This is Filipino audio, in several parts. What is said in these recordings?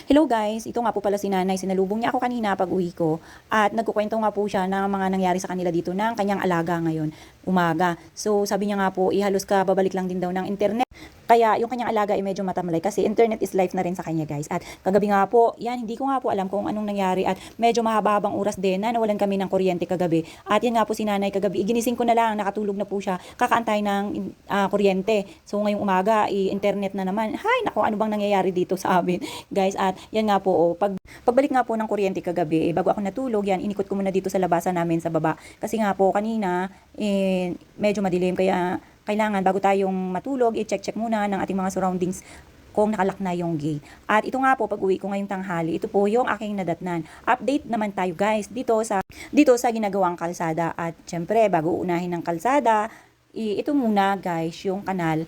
Hello guys, ito nga po pala si nanay. Sinalubong niya ako kanina pag uwi ko at nagkukwento nga po siya ng mga nangyari sa kanila dito ng kanyang alaga ngayon, umaga. So sabi niya nga po, ihalos ka babalik lang din daw ng internet. Kaya yung kanyang alaga ay medyo matamlay kasi internet is life na rin sa kanya guys. At kagabi nga po, yan, hindi ko nga po alam kung anong nangyari at medyo mahaba-habang oras din na nawalan kami ng kuryente kagabi. At yan nga po si nanay kagabi, ginising ko na lang, nakatulog na po siya, kakaantay ng kuryente. So ngayong umaga, internet na naman. Hay, naku, ano bang nangyayari dito sa amin guys? At yan nga po, pagbalik nga po ng kuryente kagabi, bago ako natulog, yan, inikot ko muna dito sa labasan namin sa baba. Kasi nga po, kanina, medyo madilim, kaya kailangan bago tayong matulog, i-check muna ng ating mga surroundings kung nakalak na yung gate. At ito nga po, pag uwi ko ngayong tanghali, ito po yung aking nadatnan. Update naman tayo guys, dito sa ginagawang kalsada. At syempre, bago unahin ng kalsada, ito muna guys, yung kanal,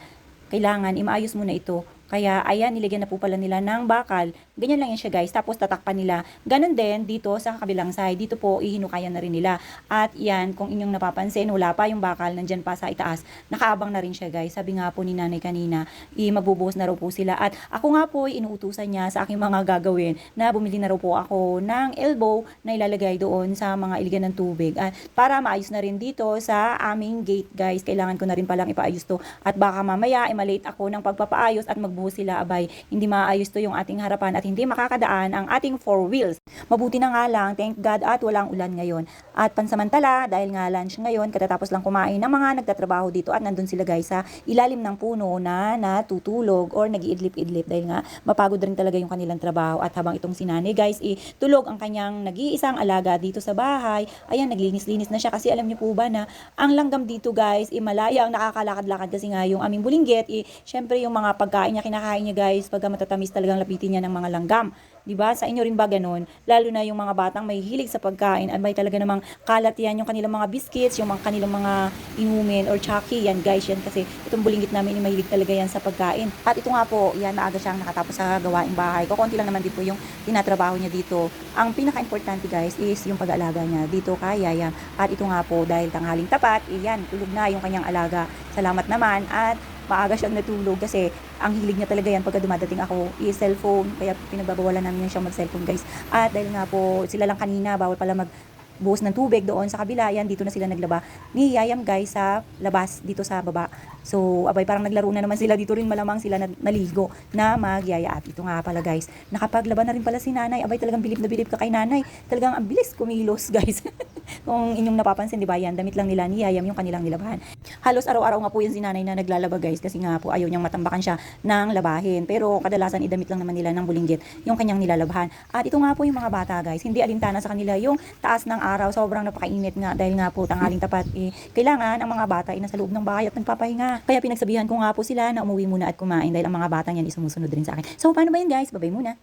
kailangan imaayos muna ito. Kaya ayan, nilagyan na po pala nila ng bakal. Ganyan lang yan siya guys. Tapos tatakpan nila. Ganon din dito sa kabilang side. Dito po ihinukayan na rin nila. At yan, kung inyong napapansin, wala pa yung bakal. Nandyan pa sa itaas. Nakaabang na rin siya guys. Sabi nga po ni nanay kanina, magbubuhos na raw po sila. At ako nga po, inuutusan niya sa aking mga gagawin na bumili na raw po ako ng elbow na ilalagay doon sa mga iligan ng tubig. At para maayos na rin dito sa aming gate guys. Kailangan ko na rin palang ipaayos to. At baka mamaya, malate ako ng pagpapaayos at magbuhos sila, abay, hindi maayos to yung ating harapan at hindi makakadaan ang ating four wheels. Mabuti na nga lang, thank God at walang ulan ngayon. At pansamantala, dahil nga lunch ngayon, katatapos lang kumain ng mga nagtatrabaho dito at nandun sila guys sa ilalim ng puno na natutulog or nag-iidlip-idlip dahil nga mapagod rin talaga yung kanilang trabaho. At habang itong sinanay guys, tulog ang kanyang nag-iisang alaga dito sa bahay. Ayan, naglinis-linis na siya kasi alam niyo po ba na ang langgam dito guys, malaya ang nakakalakad-lakad kasi nga yung aming bulinggit, syempre yung mga pagkain niya kinakain niya guys, pagka matatamis talagang lapitin niya ng mga langgam. 'Di ba? Sa inyo rin ba ganun? Lalo na yung mga batang may hilig sa pagkain, at may talaga namang kalat yan yung kanilang mga biscuits, yung mga kanilang mga inumin or chucky, yan guys, yan kasi itong bulinggit namin mahilig talaga yan sa pagkain. At ito nga po, yan, maaga siyang nakatapos sa gawaing bahay. Kukunti lang naman din po yung tinatrabaho niya dito. Ang pinaka-importante guys is yung pag-aalaga niya dito kay Yayam. At ito nga po, dahil tanghaling tapat, yan, tulog na yung kanyang alaga. Salamat naman at maaga siyang natulog kasi ang hilig niya talaga yan pagka dumadating ako cellphone, kaya pinagbabawalan namin siyang mag-cellphone guys. At dahil nga po sila lang kanina, bawal pala buhos ng tubig doon sa kabila, yan, dito na sila naglaba ni Yayam guys sa labas dito sa baba. So abay, parang naglaro na naman sila dito rin, malamang sila naligo na magyaya. At ito nga pala guys, nakapaglaba na rin pala si nanay. Abay, talagang bilib na bilib ka kay nanay, talagang ang bilis kumilos guys. Kung inyong napapansin, di ba, yan, damit lang nila ni Yayam yung kanilang nilabahan. Halos araw-araw nga po yan si nanay na naglalaba guys, kasi nga po ayaw niyang matambakan siya ng labahin. Pero kadalasan idamit lang naman nila ng bulinggit yung kanyang nilalabahan. At ito nga po yung mga bata guys, hindi alintana sa kanila yung taas ng araw, sobrang napakainit nga dahil nga po tanghaling tapat, kailangan ang mga bata ay nasa loob ng bahay at nagpapahinga. Kaya pinagsabihan ko nga po sila na umuwi muna at kumain dahil ang mga bata niyan sumusunod rin sa akin. So paano ba yun guys? Babay muna.